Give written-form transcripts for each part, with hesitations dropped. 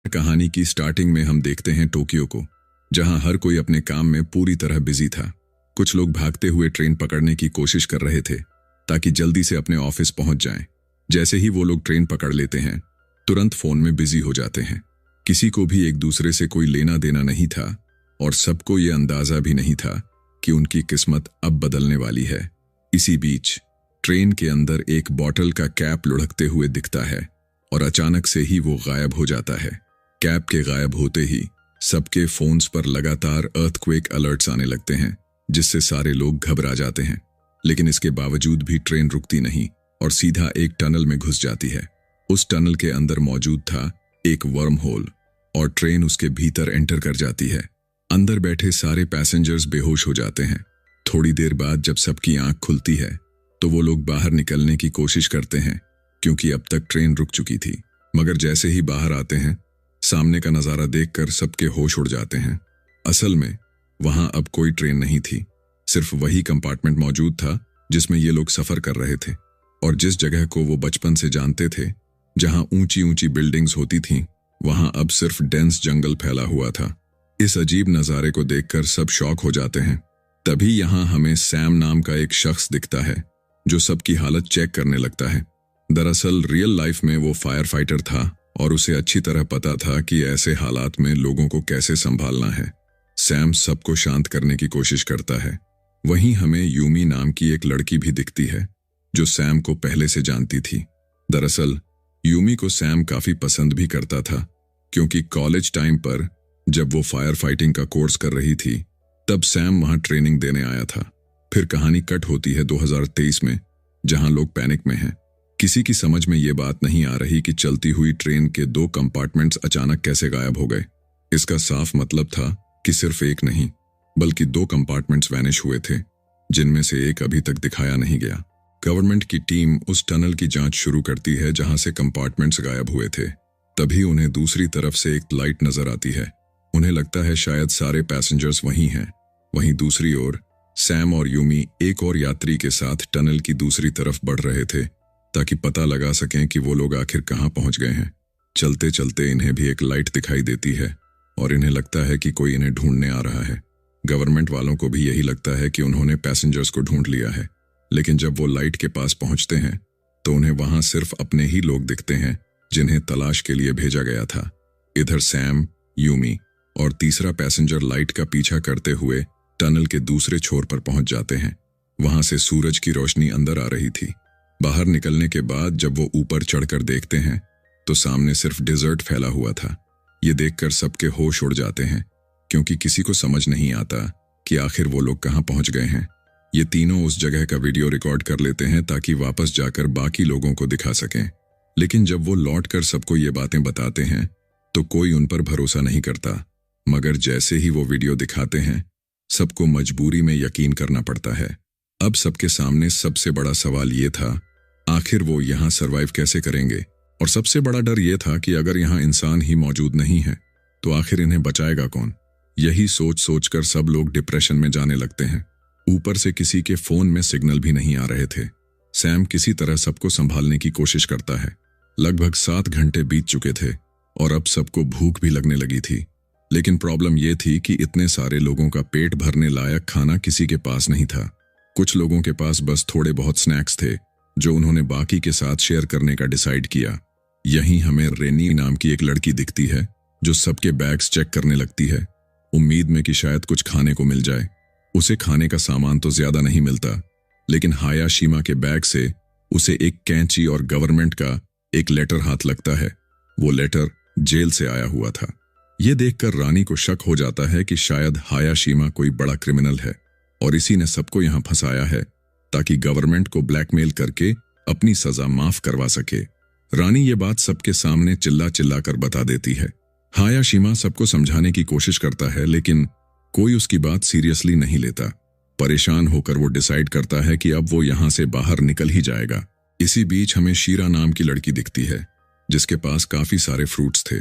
कहानी की स्टार्टिंग में हम देखते हैं टोक्यो को, जहां हर कोई अपने काम में पूरी तरह बिजी था। कुछ लोग भागते हुए ट्रेन पकड़ने की कोशिश कर रहे थे ताकि जल्दी से अपने ऑफिस पहुंच जाएं। जैसे ही वो लोग ट्रेन पकड़ लेते हैं, तुरंत फोन में बिजी हो जाते हैं। किसी को भी एक दूसरे से कोई लेना देना नहीं था और सबको ये अंदाजा भी नहीं था कि उनकी किस्मत अब बदलने वाली है। इसी बीच ट्रेन के अंदर एक बॉटल का कैप लुढ़कते हुए दिखता है और अचानक से ही वो गायब हो जाता है। कैप के गायब होते ही सबके फोन्स पर लगातार अर्थक्वेक अलर्ट्स आने लगते हैं, जिससे सारे लोग घबरा जाते हैं। लेकिन इसके बावजूद भी ट्रेन रुकती नहीं और सीधा एक टनल में घुस जाती है। उस टनल के अंदर मौजूद था एक वर्म होल और ट्रेन उसके भीतर एंटर कर जाती है। अंदर बैठे सारे पैसेंजर्स बेहोश हो जाते हैं। थोड़ी देर बाद जब सबकी आंख खुलती है तो वो लोग बाहर निकलने की कोशिश करते हैं, क्योंकि अब तक ट्रेन रुक चुकी थी। मगर जैसे ही बाहर आते हैं, सामने का नजारा देखकर सबके होश उड़ जाते हैं। असल में वहां अब कोई ट्रेन नहीं थी, सिर्फ वही कंपार्टमेंट मौजूद था जिसमें ये लोग सफर कर रहे थे। और जिस जगह को वो बचपन से जानते थे, जहां ऊंची ऊंची बिल्डिंग्स होती थीं, वहां अब सिर्फ डेंस जंगल फैला हुआ था। इस अजीब नजारे को देखकर सब शॉक हो जाते हैं। तभी यहां हमें सैम नाम का एक शख्स दिखता है जो सबकी हालत चेक करने लगता है। दरअसल रियल लाइफ में वो फायर फाइटर था और उसे अच्छी तरह पता था कि ऐसे हालात में लोगों को कैसे संभालना है। सैम सबको शांत करने की कोशिश करता है। वहीं हमें यूमी नाम की एक लड़की भी दिखती है जो सैम को पहले से जानती थी। दरअसल यूमी को सैम काफी पसंद भी करता था, क्योंकि कॉलेज टाइम पर जब वो फायर फाइटिंग का कोर्स कर रही थी, तब सैम वहां ट्रेनिंग देने आया था। फिर कहानी कट होती है 2023 में, जहां लोग पैनिक में हैं। किसी की समझ में ये बात नहीं आ रही कि चलती हुई ट्रेन के 2 कंपार्टमेंट्स अचानक कैसे गायब हो गए। इसका साफ मतलब था कि सिर्फ एक नहीं, बल्कि 2 कंपार्टमेंट्स वैनिश हुए थे, जिनमें से एक अभी तक दिखाया नहीं गया। गवर्नमेंट की टीम उस टनल की जांच शुरू करती है जहां से कंपार्टमेंट्स गायब हुए थे। तभी उन्हें दूसरी तरफ से एक लाइट नजर आती है। उन्हें लगता है शायद सारे पैसेंजर्स वहीं हैं। वहीं दूसरी ओर सैम और यूमी एक और यात्री के साथ टनल की दूसरी तरफ बढ़ रहे थे, ताकि पता लगा सकें कि वो लोग आखिर कहां पहुंच गए हैं। चलते चलते इन्हें भी एक लाइट दिखाई देती है और इन्हें लगता है कि कोई इन्हें ढूंढने आ रहा है। गवर्नमेंट वालों को भी यही लगता है कि उन्होंने पैसेंजर्स को ढूंढ लिया है। लेकिन जब वो लाइट के पास पहुंचते हैं तो उन्हें वहां सिर्फ अपने ही लोग दिखते हैं, जिन्हें तलाश के लिए भेजा गया था। इधर सैम, यूमी और तीसरा पैसेंजर लाइट का पीछा करते हुए टनल के दूसरे छोर पर पहुंच जाते हैं। वहां से सूरज की रोशनी अंदर आ रही थी। बाहर निकलने के बाद जब वो ऊपर चढ़कर देखते हैं तो सामने सिर्फ डेजर्ट फैला हुआ था। ये देखकर सबके होश उड़ जाते हैं, क्योंकि किसी को समझ नहीं आता कि आखिर वो लोग कहां पहुंच गए हैं। ये तीनों उस जगह का वीडियो रिकॉर्ड कर लेते हैं ताकि वापस जाकर बाकी लोगों को दिखा सकें। लेकिन जब वो लौटकर सबको ये बातें बताते हैं तो कोई उन पर भरोसा नहीं करता। मगर जैसे ही वो वीडियो दिखाते हैं, सबको मजबूरी में यकीन करना पड़ता है। अब सबके सामने सबसे बड़ा सवाल ये था, आखिर वो यहाँ सरवाइव कैसे करेंगे। और सबसे बड़ा डर ये था कि अगर यहाँ इंसान ही मौजूद नहीं है तो आखिर इन्हें बचाएगा कौन। यही सोच सोचकर सब लोग डिप्रेशन में जाने लगते हैं। ऊपर से किसी के फोन में सिग्नल भी नहीं आ रहे थे। सैम किसी तरह सबको संभालने की कोशिश करता है। लगभग 7 घंटे बीत चुके थे और अब सबको भूख भी लगने लगी थी। लेकिन प्रॉब्लम यह थी कि इतने सारे लोगों का पेट भरने लायक खाना किसी के पास नहीं था। कुछ लोगों के पास बस थोड़े बहुत स्नैक्स थे, जो उन्होंने बाकी के साथ शेयर करने का डिसाइड किया। यहीं हमें रेनी नाम की एक लड़की दिखती है जो सबके बैग्स चेक करने लगती है, उम्मीद में कि शायद कुछ खाने को मिल जाए। उसे खाने का सामान तो ज्यादा नहीं मिलता, लेकिन हायाशिमा के बैग से उसे एक कैंची और गवर्नमेंट का एक लेटर हाथ लगता है। वो लेटर जेल से आया हुआ था। ये देखकर रानी को शक हो जाता है कि शायद हायाशिमा कोई बड़ा क्रिमिनल है और इसी ने सबको यहां फंसाया है ताकि गवर्नमेंट को ब्लैकमेल करके अपनी सजा माफ करवा सके। रानी ये बात सबके सामने चिल्ला चिल्ला कर बता देती है। हायाशिमा सबको समझाने की कोशिश करता है, लेकिन कोई उसकी बात सीरियसली नहीं लेता। परेशान होकर वो डिसाइड करता है कि अब वो यहां से बाहर निकल ही जाएगा। इसी बीच हमें शीरा नाम की लड़की दिखती है, जिसके पास काफी सारे फ्रूट्स थे।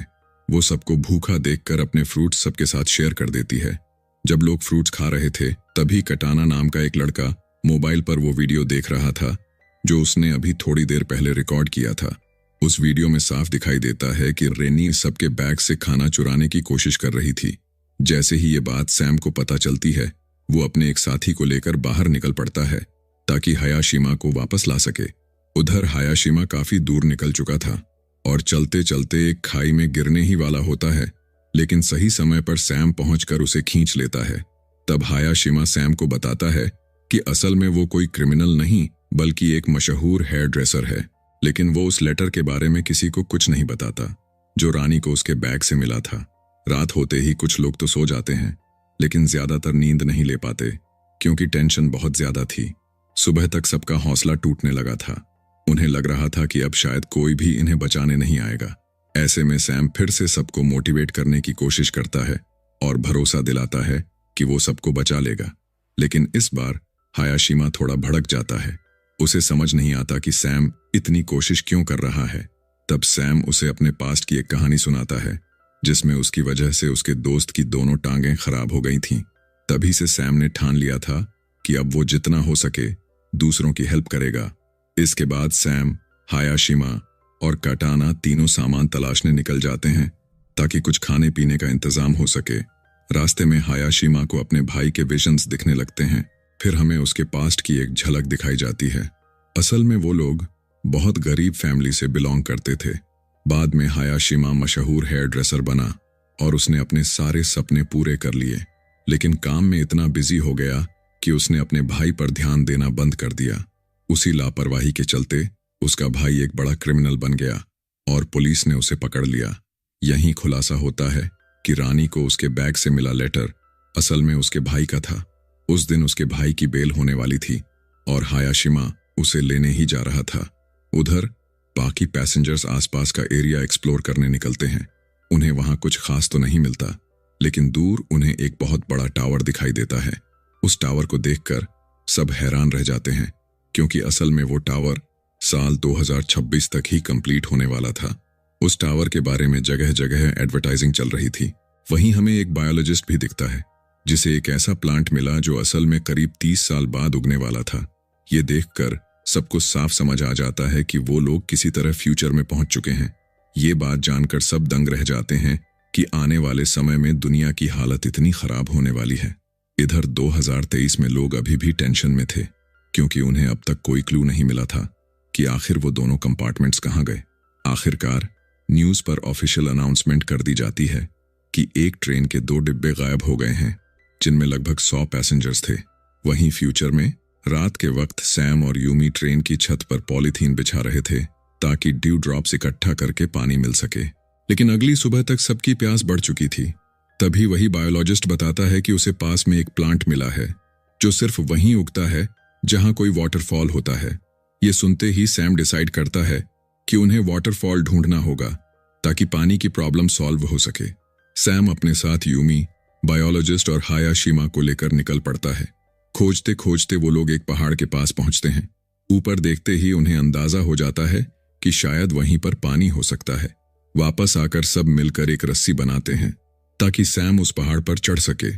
वो सबको भूखा देखकर अपने फ्रूट्स सबके साथ शेयर कर देती है। जब लोग फ्रूट्स खा रहे थे, तभी कटाना नाम का एक लड़का मोबाइल पर वो वीडियो देख रहा था जो उसने अभी थोड़ी देर पहले रिकॉर्ड किया था। उस वीडियो में साफ दिखाई देता है कि रेनी सबके बैग से खाना चुराने की कोशिश कर रही थी। जैसे ही ये बात सैम को पता चलती है, वो अपने एक साथी को लेकर बाहर निकल पड़ता है ताकि हायाशिमा को वापस ला सके। उधर हायाशिमा काफी दूर निकल चुका था और चलते चलते एक खाई में गिरने ही वाला होता है, लेकिन सही समय पर सैम पहुंचकर उसे खींच लेता है। तब हायाशिमा सैम को बताता है कि असल में वो कोई क्रिमिनल नहीं बल्कि एक मशहूर हेयर ड्रेसर है, लेकिन वो उस लेटर के बारे में किसी को कुछ नहीं बताता जो रानी को उसके बैग से मिला था। रात होते ही कुछ लोग तो सो जाते हैं, लेकिन ज्यादातर नींद नहीं ले पाते क्योंकि टेंशन बहुत ज्यादा थी। सुबह तक सबका हौसला टूटने लगा था। उन्हें लग रहा था कि अब शायद कोई भी इन्हें बचाने नहीं आएगा। ऐसे में सैम फिर से सबको मोटिवेट करने की कोशिश करता है और भरोसा दिलाता है कि वो सबको बचा लेगा। लेकिन इस बार हायाशिमा थोड़ा भड़क जाता है। उसे समझ नहीं आता कि सैम इतनी कोशिश क्यों कर रहा है। तब सैम उसे अपने पास्ट की एक कहानी सुनाता है जिसमें उसकी वजह से उसके दोस्त की दोनों टांगें खराब हो गई थीं। तभी से सैम ने ठान लिया था कि अब वो जितना हो सके दूसरों की हेल्प करेगा। इसके बाद सैम, हायाशिमा और काटाना तीनों सामान तलाशने निकल जाते हैं ताकि कुछ खाने पीने का इंतजाम हो सके। रास्ते में हायाशिमा को अपने भाई के विजन्स दिखने लगते हैं। फिर हमें उसके पास्ट की एक झलक दिखाई जाती है। असल में वो लोग बहुत गरीब फैमिली से बिलोंग करते थे। बाद में हायाशिमा मशहूर हेयर ड्रेसर बना और उसने अपने सारे सपने पूरे कर लिए, लेकिन काम में इतना बिजी हो गया कि उसने अपने भाई पर ध्यान देना बंद कर दिया। उसी लापरवाही के चलते उसका भाई एक बड़ा क्रिमिनल बन गया और पुलिस ने उसे पकड़ लिया। यहीं खुलासा होता है कि रानी को उसके बैग से मिला लेटर असल में उसके भाई का था। उस दिन उसके भाई की बेल होने वाली थी और हायाशिमा उसे लेने ही जा रहा था। उधर बाकी पैसेंजर्स आसपास का एरिया एक्सप्लोर करने निकलते हैं। उन्हें वहां कुछ खास तो नहीं मिलता, लेकिन दूर उन्हें एक बहुत बड़ा टावर दिखाई देता है। उस टावर को देखकर सब हैरान रह जाते हैं क्योंकि असल में वो टावर साल 2026 तक ही कंप्लीट होने वाला था। उस टावर के बारे में जगह जगह एडवर्टाइजिंग चल रही थी। वहीं हमें एक बायोलॉजिस्ट भी दिखता है जिसे एक ऐसा प्लांट मिला जो असल में करीब 30 साल बाद उगने वाला था। ये देखकर सबको साफ समझ आ जाता है कि वो लोग किसी तरह फ्यूचर में पहुंच चुके हैं। ये बात जानकर सब दंग रह जाते हैं कि आने वाले समय में दुनिया की हालत इतनी खराब होने वाली है। इधर 2023 में लोग अभी भी टेंशन में थे क्योंकि उन्हें अब तक कोई क्लू नहीं मिला था कि आखिर वो दोनों कंपार्टमेंट्स कहाँ गए। आखिरकार न्यूज पर ऑफिशियल अनाउंसमेंट कर दी जाती है कि एक ट्रेन के 2 डिब्बे गायब हो गए हैं जिनमें लगभग 100 पैसेंजर्स थे। वहीं फ्यूचर में रात के वक्त सैम और यूमी ट्रेन की छत पर पॉलीथीन बिछा रहे थे ताकि ड्यू ड्रॉप्स इकट्ठा करके पानी मिल सके। लेकिन अगली सुबह तक सबकी प्यास बढ़ चुकी थी। तभी वही बायोलॉजिस्ट बताता है कि उसे पास में एक प्लांट मिला है जो सिर्फ वहीं उगता है जहां कोई वाटरफॉल होता है। ये सुनते ही सैम डिसाइड करता है कि उन्हें वाटरफॉल ढूंढना होगा ताकि पानी की प्रॉब्लम सॉल्व हो सके। सैम अपने साथ यूमी, बायोलॉजिस्ट और हायाशिमा को लेकर निकल पड़ता है। खोजते खोजते वो लोग एक पहाड़ के पास पहुंचते हैं। ऊपर देखते ही उन्हें अंदाजा हो जाता है कि शायद वहीं पर पानी हो सकता है। वापस आकर सब मिलकर एक रस्सी बनाते हैं ताकि सैम उस पहाड़ पर चढ़ सके।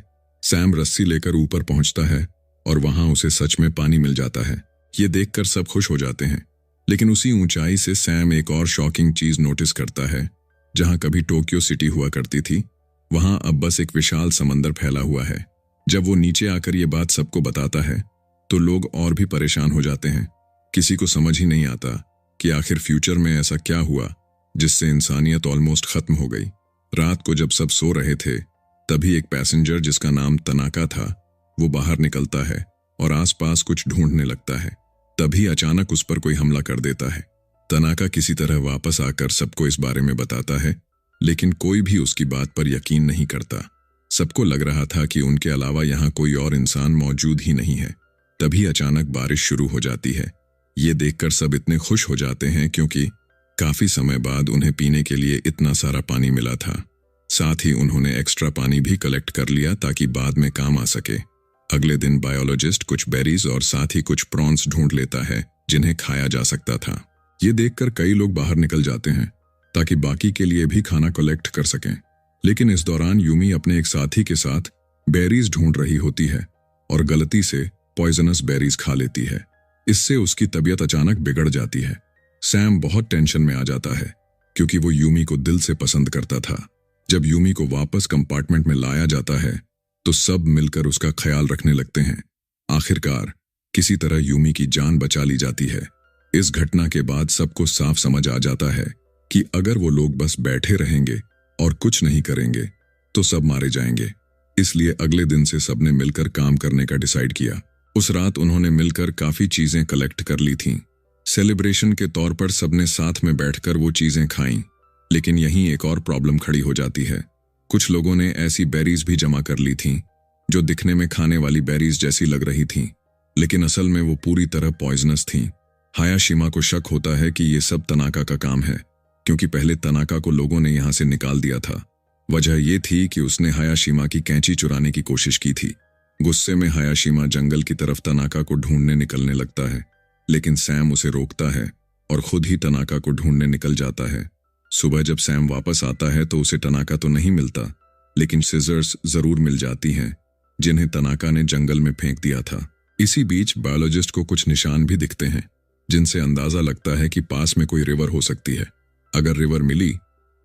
सैम रस्सी लेकर ऊपर पहुंचता है और वहां उसे सच में पानी मिल जाता है। ये देखकर सब खुश हो जाते हैं, लेकिन उसी ऊंचाई से सैम एक और शॉकिंग चीज नोटिस करता है। जहां कभी टोक्यो सिटी हुआ करती थी, वहां अब बस एक विशाल समंदर फैला हुआ है। जब वो नीचे आकर ये बात सबको बताता है तो लोग और भी परेशान हो जाते हैं। किसी को समझ ही नहीं आता कि आखिर फ्यूचर में ऐसा क्या हुआ जिससे इंसानियत ऑलमोस्ट खत्म हो गई। रात को जब सब सो रहे थे तभी एक पैसेंजर जिसका नाम तनाका था वो बाहर निकलता है और आसपास कुछ ढूंढने लगता है। तभी अचानक उस पर कोई हमला कर देता है। तनाका किसी तरह वापस आकर सबको इस बारे में बताता है, लेकिन कोई भी उसकी बात पर यकीन नहीं करता। सबको लग रहा था कि उनके अलावा यहाँ कोई और इंसान मौजूद ही नहीं है। तभी अचानक बारिश शुरू हो जाती है। ये देखकर सब इतने खुश हो जाते हैं क्योंकि काफी समय बाद उन्हें पीने के लिए इतना सारा पानी मिला था। साथ ही उन्होंने एक्स्ट्रा पानी भी कलेक्ट कर लिया ताकि बाद में काम आ सके। अगले दिन बायोलॉजिस्ट कुछ बेरीज और साथ ही कुछ प्रॉन्स ढूंढ लेता है जिन्हें खाया जा सकता था। ये देखकर कई लोग बाहर निकल जाते हैं ताकि बाकी के लिए भी खाना कलेक्ट कर सकें। लेकिन इस दौरान यूमी अपने एक साथी के साथ बेरीज ढूंढ रही होती है और गलती से पॉइजनस बेरीज खा लेती है। इससे उसकी तबीयत अचानक बिगड़ जाती है। सैम बहुत टेंशन में आ जाता है क्योंकि वो यूमी को दिल से पसंद करता था। जब यूमी को वापस कंपार्टमेंट में लाया जाता है तो सब मिलकर उसका ख्याल रखने लगते हैं। आखिरकार किसी तरह यूमी की जान बचा ली जाती है। इस घटना के बाद सबको साफ समझ आ जाता है कि अगर वो लोग बस बैठे रहेंगे और कुछ नहीं करेंगे तो सब मारे जाएंगे। इसलिए अगले दिन से सबने मिलकर काम करने का डिसाइड किया। उस रात उन्होंने मिलकर काफी चीजें कलेक्ट कर ली थीं। सेलिब्रेशन के तौर पर सबने साथ में बैठकर वो चीजें खाईं। लेकिन यहीं एक और प्रॉब्लम खड़ी हो जाती है। कुछ लोगों ने ऐसी बेरीज भी जमा कर ली थीं जो दिखने में खाने वाली बेरीज जैसी लग रही थीं, लेकिन असल में वो पूरी तरह पॉइजनस थीं। हायाशिमा को शक होता है कि ये सब तनाका का काम है, क्योंकि पहले तनाका को लोगों ने यहां से निकाल दिया था। वजह ये थी कि उसने हायाशिमा की कैंची चुराने की कोशिश की थी। गुस्से में हायाशिमा जंगल की तरफ तनाका को ढूंढने निकलने लगता है, लेकिन सैम उसे रोकता है और खुद ही तनाका को ढूंढने निकल जाता है। सुबह जब सैम वापस आता है तो उसे तनाका तो नहीं मिलता, लेकिन सिजर्स जरूर मिल जाती हैं जिन्हें तनाका ने जंगल में फेंक दिया था। इसी बीच बायोलॉजिस्ट को कुछ निशान भी दिखते हैं जिनसे अंदाजा लगता है कि पास में कोई रिवर हो सकती है। अगर रिवर मिली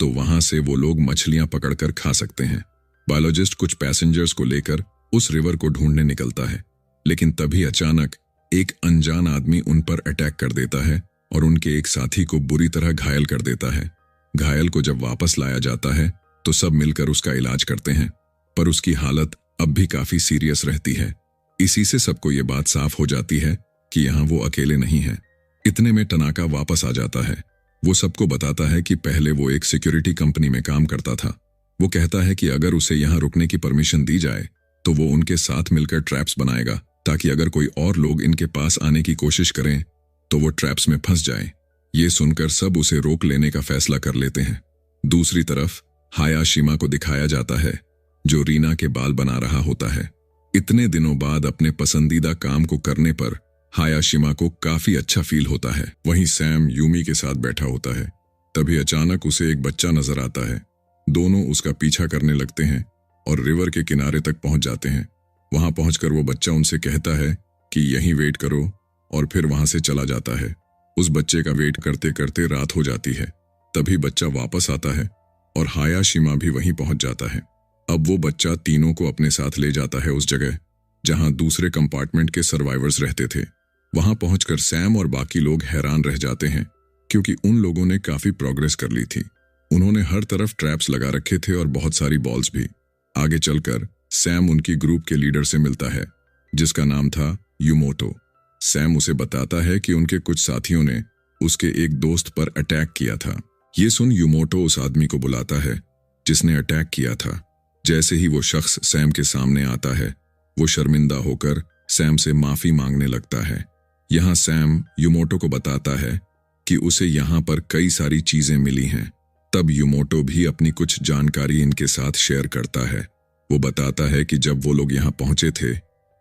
तो वहां से वो लोग मछलियां पकड़कर खा सकते हैं। बायोलॉजिस्ट कुछ पैसेंजर्स को लेकर उस रिवर को ढूंढने निकलता है, लेकिन तभी अचानक एक अनजान आदमी उन पर अटैक कर देता है और उनके एक साथी को बुरी तरह घायल कर देता है। घायल को जब वापस लाया जाता है तो सब मिलकर उसका इलाज करते हैं, पर उसकी हालत अब भी काफी सीरियस रहती है। इसी से सबको ये बात साफ हो जाती है कि यहाँ वो अकेले नहीं है। इतने में तनाका वापस आ जाता है। वो सबको बताता है कि पहले वो एक सिक्योरिटी कंपनी में काम करता था। वो कहता है कि अगर उसे यहाँ रुकने की परमिशन दी जाए तो वो उनके साथ मिलकर ट्रैप्स बनाएगा, ताकि अगर कोई और लोग इनके पास आने की कोशिश करें तो वो ट्रैप्स में फंस जाए। ये सुनकर सब उसे रोक लेने का फैसला कर लेते हैं। दूसरी तरफ हायाशिमा को दिखाया जाता है जो रीना के बाल बना रहा होता है। इतने दिनों बाद अपने पसंदीदा काम को करने पर हायाशिमा को काफी अच्छा फील होता है। वहीं सैम यूमी के साथ बैठा होता है। तभी अचानक उसे एक बच्चा नजर आता है। दोनों उसका पीछा करने लगते हैं और रिवर के किनारे तक पहुंच जाते हैं। वहां पहुंचकर वो बच्चा उनसे कहता है कि यहीं वेट करो, और फिर वहां से चला जाता है। उस बच्चे का वेट करते करते रात हो जाती है। तभी बच्चा वापस आता है और हायाशिमा भी वहीं पहुंच जाता है। अब वो बच्चा तीनों को अपने साथ ले जाता है उस जगह जहां दूसरे कंपार्टमेंट के सर्वाइवर्स रहते थे। वहां पहुंचकर सैम और बाकी लोग हैरान रह जाते हैं, क्योंकि उन लोगों ने काफी प्रोग्रेस कर ली थी। उन्होंने हर तरफ ट्रैप्स लगा रखे थे और बहुत सारी बॉल्स भी। आगे चलकर सैम उनकी ग्रुप के लीडर से मिलता है, जिसका नाम था यूमोटो। सैम उसे बताता है कि उनके कुछ साथियों ने उसके एक दोस्त पर अटैक किया था। ये सुन यूमोटो उस आदमी को बुलाता है जिसने अटैक किया था। जैसे ही वो शख्स सैम के सामने आता है, वो शर्मिंदा होकर सैम से माफी मांगने लगता है। यहाँ सैम यूमोटो को बताता है कि उसे यहाँ पर कई सारी चीजें मिली हैं। तब यूमोटो भी अपनी कुछ जानकारी इनके साथ शेयर करता है। वो बताता है कि जब वो लोग यहाँ पहुंचे थे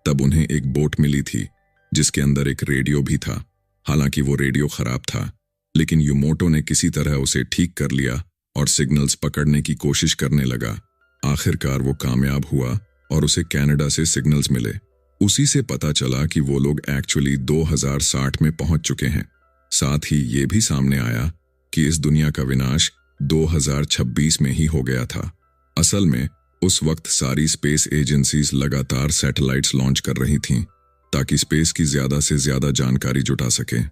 तब उन्हें एक बोट मिली थी जिसके अंदर एक रेडियो भी था। हालांकि वो रेडियो खराब था, लेकिन यूमोटो ने किसी तरह उसे ठीक कर लिया और सिग्नल्स पकड़ने की कोशिश करने लगा। आखिरकार वो कामयाब हुआ और उसे कनाडा से सिग्नल्स मिले। उसी से पता चला कि वो लोग एक्चुअली 2060 में पहुंच चुके हैं। साथ ही ये भी सामने आया कि इस दुनिया का विनाश 2026 में ही हो गया था। असल में उस वक्त सारी स्पेस एजेंसीज लगातार सैटेलाइट्स लॉन्च कर रही थीं ताकि स्पेस की ज्यादा से ज्यादा जानकारी जुटा सकें।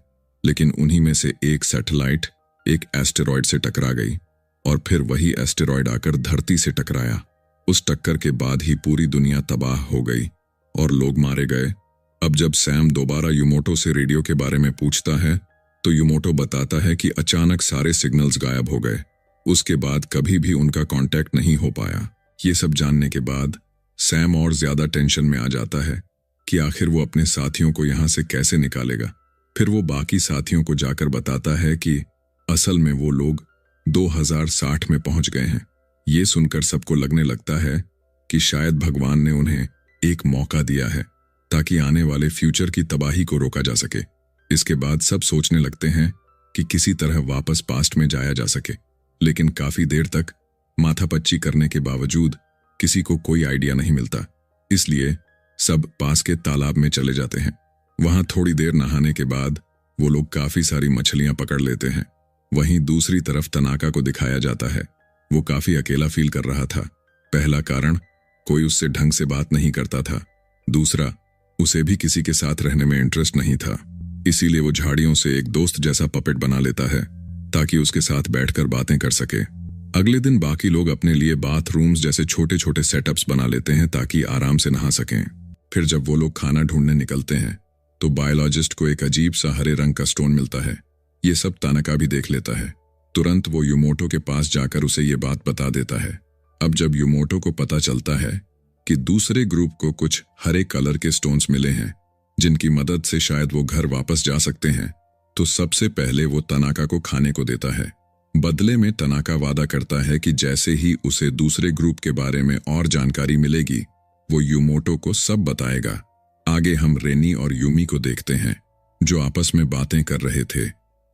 लेकिन उन्हीं में से एक सैटेलाइट एक एस्टेरॉयड से टकरा गई और फिर वही एस्टेरॉयड आकर धरती से टकराया। उस टक्कर के बाद ही पूरी दुनिया तबाह हो गई और लोग मारे गए। अब जब सैम दोबारा यूमोटो से रेडियो के बारे में पूछता है तो यूमोटो बताता है कि अचानक सारे सिग्नल्स गायब हो गए। उसके बाद कभी भी उनका कांटेक्ट नहीं हो पाया। ये सब जानने के बाद सैम और ज्यादा टेंशन में आ जाता है कि आखिर वो अपने साथियों को यहाँ से कैसे निकालेगा। फिर वो बाकी साथियों को जाकर बताता है कि असल में वो लोग 2060 में पहुंच गए हैं। ये सुनकर सबको लगने लगता है कि शायद भगवान ने उन्हें एक मौका दिया है ताकि आने वाले फ्यूचर की तबाही को रोका जा सके। इसके बाद सब सोचने लगते हैं कि किसी तरह वापस पास्ट में जाया जा सके, लेकिन काफी देर तक माथापच्ची करने के बावजूद किसी को कोई आइडिया नहीं मिलता। इसलिए सब पास के तालाब में चले जाते हैं। वहां थोड़ी देर नहाने के बाद वो लोग काफी सारी मछलियां पकड़ लेते हैं। वहीं दूसरी तरफ तनाका को दिखाया जाता है। वो काफी अकेला फील कर रहा था। पहला कारण, कोई उससे ढंग से बात नहीं करता था। दूसरा, उसे भी किसी के साथ रहने में इंटरेस्ट नहीं था। इसीलिए वो झाड़ियों से एक दोस्त जैसा पपेट बना लेता है ताकि उसके साथ बैठकर बातें कर सके। अगले दिन बाकी लोग अपने लिए बाथरूम्स जैसे छोटे छोटे सेटअप्स बना लेते हैं ताकि आराम से नहा सकें। फिर जब वो लोग खाना ढूंढने निकलते हैं तो बायोलॉजिस्ट को एक अजीब सा हरे रंग का स्टोन मिलता है। ये सब तानका भी देख लेता है। तुरंत वो युमोटो के पास जाकर उसे ये बात बता देता है। अब जब युमोटो को पता चलता है कि दूसरे ग्रुप को कुछ हरे कलर के स्टोन्स मिले हैं जिनकी मदद से शायद वो घर वापस जा सकते हैं, तो सबसे पहले वो तनाका को खाने को देता है। बदले में तनाका वादा करता है कि जैसे ही उसे दूसरे ग्रुप के बारे में और जानकारी मिलेगी वो युमोटो को सब बताएगा। आगे हम रेनी और यूमी को देखते हैं जो आपस में बातें कर रहे थे,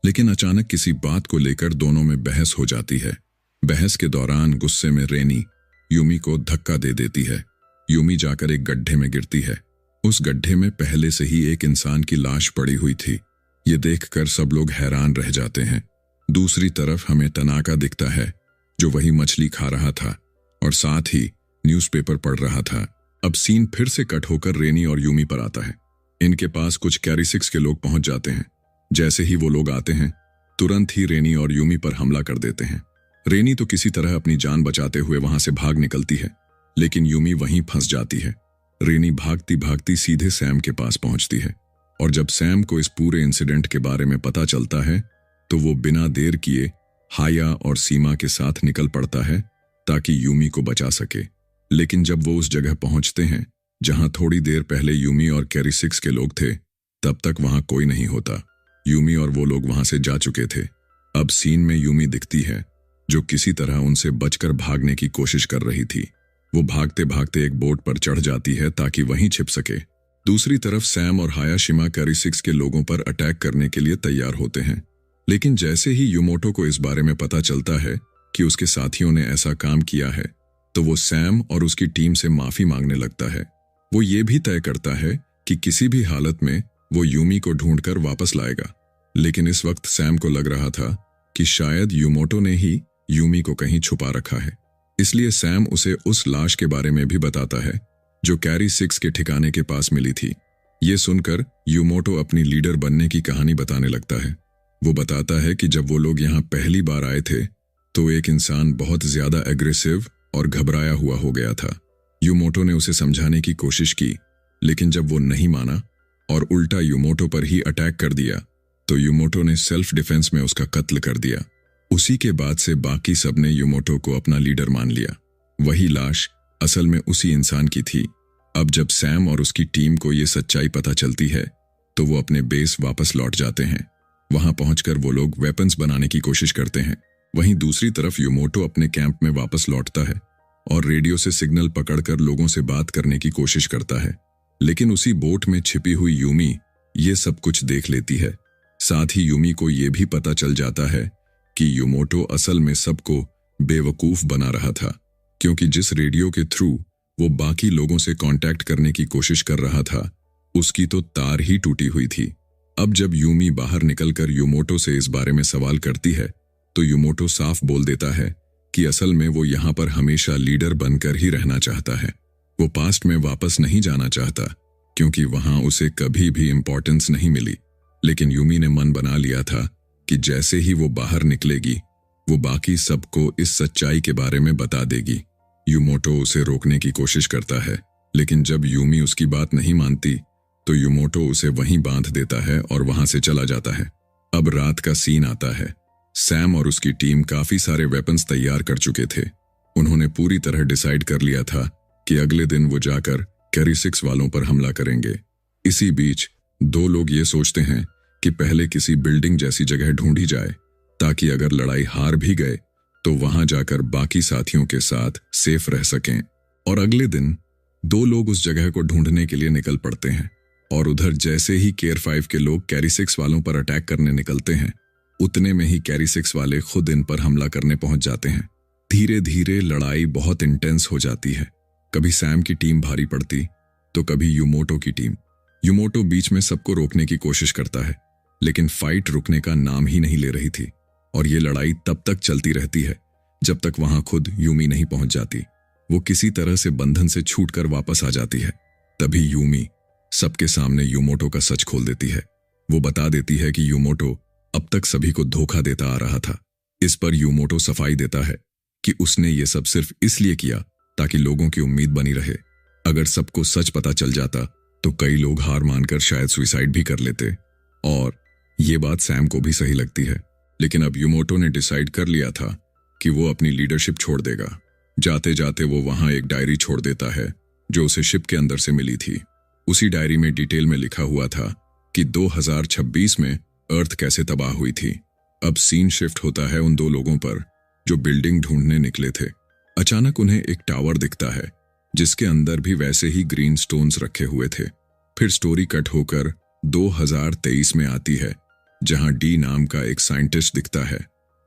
लेकिन अचानक किसी बात को लेकर दोनों में बहस हो जाती है। बहस के दौरान गुस्से में रेनी यूमी को धक्का दे देती है। यूमी जाकर एक गड्ढे में गिरती है। उस गड्ढे में पहले से ही एक इंसान की लाश पड़ी हुई थी। ये देखकर सब लोग हैरान रह जाते हैं। दूसरी तरफ हमें तनाका दिखता है जो वही मछली खा रहा था और साथ ही न्यूज़पेपर पढ़ रहा था। अब सीन फिर से कट होकर रेनी और यूमी पर आता है। इनके पास कुछ कैरी 6 के लोग पहुंच जाते हैं। जैसे ही वो लोग आते हैं तुरंत ही रेनी और यूमी पर हमला कर देते हैं। रेनी तो किसी तरह अपनी जान बचाते हुए वहां से भाग निकलती है, लेकिन यूमी वहीं फंस जाती है। रेनी भागती भागती सीधे सैम के पास पहुंचती है और जब सैम को इस पूरे इंसिडेंट के बारे में पता चलता है तो वो बिना देर किए हाया और सीमा के साथ निकल पड़ता है ताकि यूमी को बचा सके। लेकिन जब वो उस जगह पहुंचते हैं जहां थोड़ी देर पहले यूमी और कैरी 6 के लोग थे, तब तक वहां कोई नहीं होता। यूमी और वो लोग वहां से जा चुके थे। अब सीन में यूमी दिखती है जो किसी तरह उनसे बचकर भागने की कोशिश कर रही थी। वो भागते भागते एक बोट पर चढ़ जाती है ताकि वहीं छिप सके। दूसरी तरफ सैम और हायाशिमा कैरी 6 के लोगों पर अटैक करने के लिए तैयार होते हैं, लेकिन जैसे ही युमोटो को इस बारे में पता चलता है कि उसके साथियों ने ऐसा काम किया है तो वो सैम और उसकी टीम से माफी मांगने लगता है। वो ये भी तय करता है कि किसी भी हालत में वो यूमी को ढूंढकर वापस लाएगा। लेकिन इस वक्त सैम को लग रहा था कि शायद युमोटो ने ही यूमी को कहीं छुपा रखा है। इसलिए सैम उसे उस लाश के बारे में भी बताता है जो कैरी 6 के ठिकाने के पास मिली थी। ये सुनकर युमोटो अपनी लीडर बनने की कहानी बताने लगता है। वो बताता है कि जब वो लोग यहाँ पहली बार आए थे तो एक इंसान बहुत ज्यादा एग्रेसिव और घबराया हुआ हो गया था। युमोटो ने उसे समझाने की कोशिश की, लेकिन जब वो नहीं माना और उल्टा युमोटो पर ही अटैक कर दिया तो युमोटो ने सेल्फ डिफेंस में उसका कत्ल कर दिया। उसी के बाद से बाकी सबने युमोटो को अपना लीडर मान लिया। वही लाश असल में उसी इंसान की थी। अब जब सैम और उसकी टीम को ये सच्चाई पता चलती है तो वो अपने बेस वापस लौट जाते हैं। वहां पहुंचकर वो लोग वेपन्स बनाने की कोशिश करते हैं। वहीं दूसरी तरफ युमोटो अपने कैंप में वापस लौटता है और रेडियो से सिग्नल पकड़कर लोगों से बात करने की कोशिश करता है, लेकिन उसी बोट में छिपी हुई यूमी ये सब कुछ देख लेती है। साथ ही यूमी को ये भी पता चल जाता है कि युमोटो असल में सबको बेवकूफ बना रहा था, क्योंकि जिस रेडियो के थ्रू वो बाकी लोगों से कांटेक्ट करने की कोशिश कर रहा था उसकी तो तार ही टूटी हुई थी। अब जब यूमी बाहर निकलकर युमोटो से इस बारे में सवाल करती है तो युमोटो साफ बोल देता है कि असल में वो यहाँ पर हमेशा लीडर बनकर ही रहना चाहता है। वो पास्ट में वापस नहीं जाना चाहता क्योंकि वहां उसे कभी भी इंपॉर्टेंस नहीं मिली। लेकिन यूमी ने मन बना लिया था कि जैसे ही वो बाहर निकलेगी वो बाकी सबको इस सच्चाई के बारे में बता देगी। युमोटो उसे रोकने की कोशिश करता है, लेकिन जब यूमी उसकी बात नहीं मानती तो युमोटो उसे वहीं बांध देता है और वहां से चला जाता है। अब रात का सीन आता है। सैम और उसकी टीम काफी सारे वेपन्स तैयार कर चुके थे। उन्होंने पूरी तरह डिसाइड कर लिया था कि अगले दिन वो जाकर कैरी 6 वालों पर हमला करेंगे। इसी बीच दो लोग ये सोचते हैं कि पहले किसी बिल्डिंग जैसी जगह ढूंढी जाए ताकि अगर लड़ाई हार भी गए तो वहां जाकर बाकी साथियों के साथ सेफ रह सकें। और अगले दिन दो लोग उस जगह को ढूंढने के लिए निकल पड़ते हैं और उधर जैसे ही केयर 5 के लोग कैरी 6 वालों पर अटैक करने निकलते हैं उतने में ही कैरी 6 वाले खुद इन पर हमला करने पहुंच जाते हैं। धीरे धीरे लड़ाई बहुत इंटेंस हो जाती है। कभी सैम की टीम भारी पड़ती तो कभी युमोटो की टीम। युमोटो बीच में सबको रोकने की कोशिश करता है, लेकिन फाइट रुकने का नाम ही नहीं ले रही थी। और ये लड़ाई तब तक चलती रहती है जब तक वहां खुद यूमी नहीं पहुंच जाती। वो किसी तरह से बंधन से छूटकर वापस आ जाती है। तभी यूमी सबके सामने यूमोटो का सच खोल देती है। वो बता देती है कि यूमोटो अब तक सभी को धोखा देता आ रहा था। इस पर यूमोटो सफाई देता है कि उसने ये सब सिर्फ इसलिए किया ताकि लोगों की उम्मीद बनी रहे। अगर सबको सच पता चल जाता तो कई लोग हार मानकर शायद सुसाइड भी कर लेते। और ये बात सैम को भी सही लगती है। लेकिन अब यूमोटो ने डिसाइड कर लिया था कि वो अपनी लीडरशिप छोड़ देगा। जाते जाते वो वहां एक डायरी छोड़ देता है जो उसे शिप के अंदर से मिली थी। उसी डायरी में डिटेल में लिखा हुआ था कि 2026 में अर्थ कैसे तबाह हुई थी। अब सीन शिफ्ट होता है उन दो लोगों पर जो बिल्डिंग ढूंढने निकले थे। अचानक उन्हें एक टावर दिखता है जिसके अंदर भी वैसे ही ग्रीन स्टोन्स रखे हुए थे। फिर स्टोरी कट होकर 2023 में आती है जहां डी नाम का एक साइंटिस्ट दिखता है।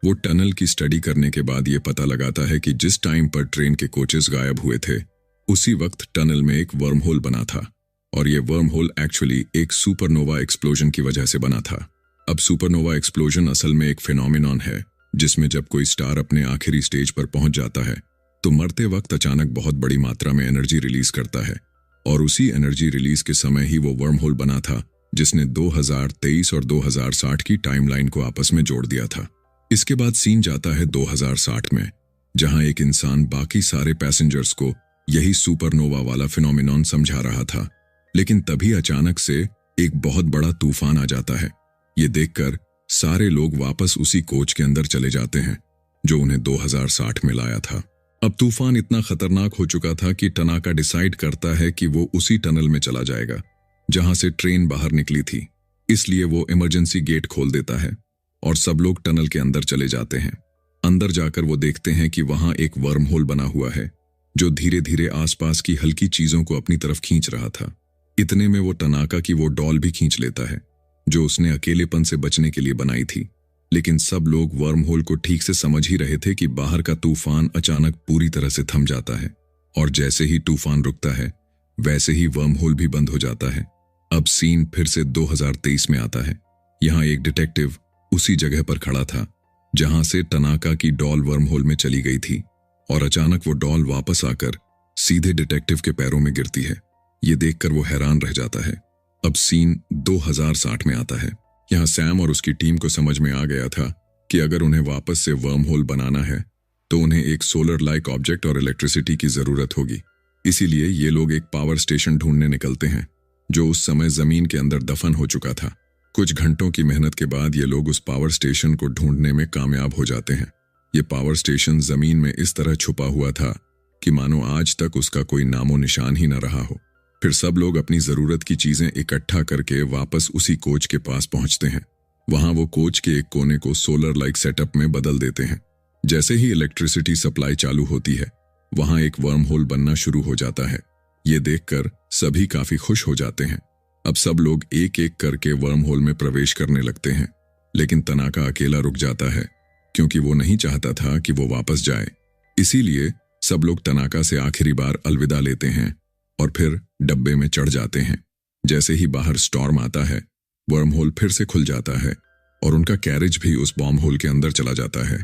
वो टनल की स्टडी करने के बाद ये पता लगाता है कि जिस टाइम पर ट्रेन के कोचेस गायब हुए थे उसी वक्त टनल में एक वर्म होल बना था। और ये वर्म होल एक्चुअली एक सुपरनोवा एक्सप्लोजन की वजह से बना था। अब सुपरनोवा एक्सप्लोजन असल में एक फिनोमिनॉन है जिसमें जब कोई स्टार अपने आखिरी स्टेज पर पहुंच जाता है तो मरते वक्त अचानक बहुत बड़ी मात्रा में एनर्जी रिलीज करता है। और उसी एनर्जी रिलीज के समय ही वो वर्म होल बना था जिसने 2023 और 2060 की टाइमलाइन को आपस में जोड़ दिया था। इसके बाद सीन जाता है 2060 में जहां एक इंसान बाकी सारे पैसेंजर्स को यही सुपरनोवा वाला फिनोमिनॉन समझा रहा था। लेकिन तभी अचानक से एक बहुत बड़ा तूफान आ जाता है। ये देखकर सारे लोग वापस उसी कोच के अंदर चले जाते हैं जो उन्हें 2060 में लाया था। अब तूफान इतना खतरनाक हो चुका था कि टनाका डिसाइड करता है कि वो उसी टनल में चला जाएगा जहां से ट्रेन बाहर निकली थी। इसलिए वो इमरजेंसी गेट खोल देता है और सब लोग टनल के अंदर चले जाते हैं। अंदर जाकर वो देखते हैं कि वहां एक वर्म होल बना हुआ है जो धीरे धीरे आसपास की हल्की चीजों को अपनी तरफ खींच रहा था। इतने में वो टनाका की वो डॉल भी खींच लेता है जो उसने अकेलेपन से बचने के लिए बनाई थी। लेकिन सब लोग वर्म होल को ठीक से समझ ही रहे थे कि बाहर का तूफान अचानक पूरी तरह से थम जाता है। और जैसे ही तूफान रुकता है वैसे ही वर्म होल भी बंद हो जाता है। अब सीन फिर से 2023 में आता है। यहाँ एक डिटेक्टिव उसी जगह पर खड़ा था जहां से टनाका की डॉल वर्म होल में चली गई थी। और अचानक वो डॉल वापस आकर सीधे डिटेक्टिव के पैरों में गिरती है। ये देखकर वो हैरान रह जाता है। अब सीन 2060 में आता है। यहाँ सैम और उसकी टीम को समझ में आ गया था कि अगर उन्हें वापस से वर्म होल बनाना है तो उन्हें एक सोलर लाइक ऑब्जेक्ट और इलेक्ट्रिसिटी की जरूरत होगी। इसीलिए ये लोग एक पावर स्टेशन ढूंढने निकलते हैं जो उस समय जमीन के अंदर दफन हो चुका था। कुछ घंटों की मेहनत के बाद ये लोग उस पावर स्टेशन को ढूंढने में कामयाब हो जाते हैं। ये पावर स्टेशन जमीन में इस तरह छुपा हुआ था कि मानो आज तक उसका कोई नामो निशान ही न रहा हो। फिर सब लोग अपनी जरूरत की चीजें इकट्ठा करके वापस उसी कोच के पास पहुंचते हैं। वहां वो कोच के एक कोने को सोलर लाइक सेटअप में बदल देते हैं। जैसे ही इलेक्ट्रिसिटी सप्लाई चालू होती है वहां एक वर्म होल बनना शुरू हो जाता है। ये देखकर सभी काफी खुश हो जाते हैं। अब सब लोग एक एक करके वर्म होल में प्रवेश करने लगते हैं। लेकिन तनाका अकेला रुक जाता है क्योंकि वो नहीं चाहता था कि वो वापस जाए। इसीलिए सब लोग तनाका से आखिरी बार अलविदा लेते हैं और फिर डब्बे में चढ़ जाते हैं। जैसे ही बाहर स्टॉर्म आता है वर्म होल फिर से खुल जाता है और उनका कैरेज भी उस बॉम्ब होल के अंदर चला जाता है।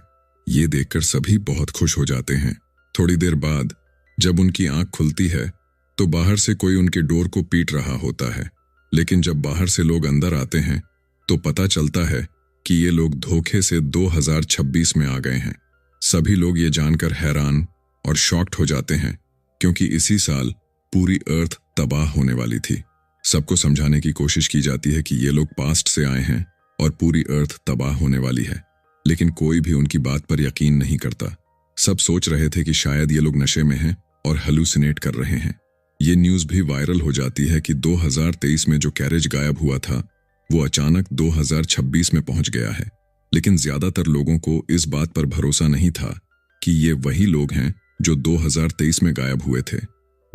ये देखकर सभी बहुत खुश हो जाते हैं। थोड़ी देर बाद जब उनकी आंख खुलती है तो बाहर से कोई उनके डोर को पीट रहा होता है। लेकिन जब बाहर से लोग अंदर आते हैं तो पता चलता है कि ये लोग धोखे से 2026 में आ गए हैं। सभी लोग ये जानकर हैरान और शॉक्ड हो जाते हैं क्योंकि इसी साल पूरी अर्थ तबाह होने वाली थी। सबको समझाने की कोशिश की जाती है कि ये लोग पास्ट से आए हैं और पूरी अर्थ तबाह होने वाली है। लेकिन कोई भी उनकी बात पर यकीन नहीं करता। सब सोच रहे थे कि शायद ये लोग नशे में हैं और हेलुसिनेट कर रहे हैं। ये न्यूज़ भी वायरल हो जाती है कि 2023 में जो कैरेज गायब हुआ था वो अचानक 2026 में पहुंच गया है। लेकिन ज्यादातर लोगों को इस बात पर भरोसा नहीं था कि ये वही लोग हैं जो 2023 में गायब हुए थे।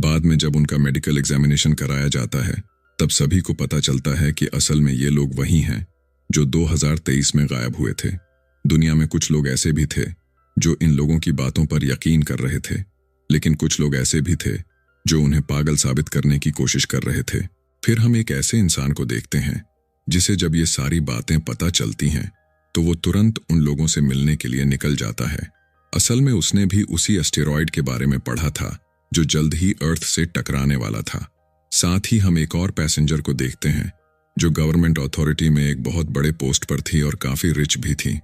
बाद में जब उनका मेडिकल एग्जामिनेशन कराया जाता है तब सभी को पता चलता है कि असल में ये लोग वही हैं जो 2023 में गायब हुए थे। दुनिया में कुछ लोग ऐसे भी थे जो इन लोगों की बातों पर यकीन कर रहे थे, लेकिन कुछ लोग ऐसे भी थे जो उन्हें पागल साबित करने की कोशिश कर रहे थे। फिर हम एक ऐसे इंसान को देखते हैं जिसे जब ये सारी बातें पता चलती हैं तो वो तुरंत उन लोगों से मिलने के लिए निकल जाता है। असल में उसने भी उसी एस्टेरॉयड के बारे में पढ़ा था जो जल्द ही अर्थ से टकराने वाला था। साथ ही हम एक और पैसेंजर को देखते हैं जो गवर्नमेंट अथॉरिटी में एक बहुत बड़े पोस्ट पर थी और काफी रिच भी थी।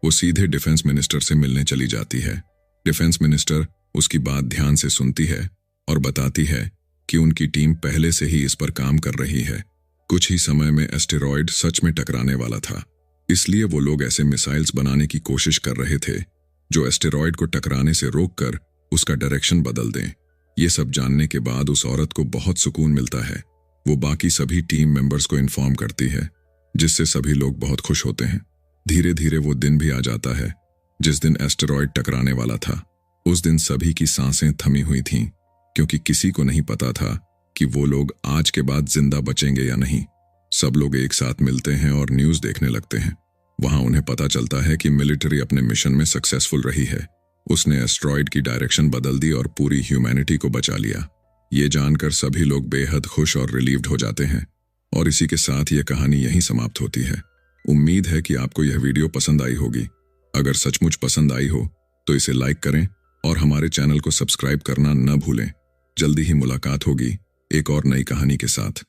वो सीधे डिफेंस मिनिस्टर से मिलने चली जाती है। डिफेंस मिनिस्टर उसकी बात ध्यान से सुनती है और बताती है कि उनकी टीम पहले से ही इस पर काम कर रही है। कुछ ही समय में एस्टेरॉयड सच में टकराने वाला था, इसलिए वो लोग ऐसे मिसाइल्स बनाने की कोशिश कर रहे थे जो एस्टेरॉयड को टकराने से रोककर उसका डायरेक्शन बदल दें। ये सब जानने के बाद उस औरत को बहुत सुकून मिलता है। वो बाकी सभी टीम मेंबर्स को इन्फॉर्म करती है, जिससे सभी लोग बहुत खुश होते हैं। धीरे धीरे वो दिन भी आ जाता है जिस दिन एस्टेरॉयड टकराने वाला था। उस दिन सभी की सांसें थमी हुई थीं, क्योंकि किसी को नहीं पता था कि वो लोग आज के बाद जिंदा बचेंगे या नहीं। सब लोग एक साथ मिलते हैं और न्यूज़ देखने लगते हैं। वहां उन्हें पता चलता है कि मिलिट्री अपने मिशन में सक्सेसफुल रही है। उसने एस्टेरॉयड की डायरेक्शन बदल दी और पूरी ह्यूमैनिटी को बचा लिया। ये जानकर सभी लोग बेहद खुश और रिलीव्ड हो जाते हैं। और इसी के साथ ये कहानी यहीं समाप्त होती है। उम्मीद है कि आपको यह वीडियो पसंद आई होगी। अगर सचमुच पसंद आई हो तो इसे लाइक करें और हमारे चैनल को सब्सक्राइब करना न भूलें। जल्दी ही मुलाकात होगी एक और नई कहानी के साथ।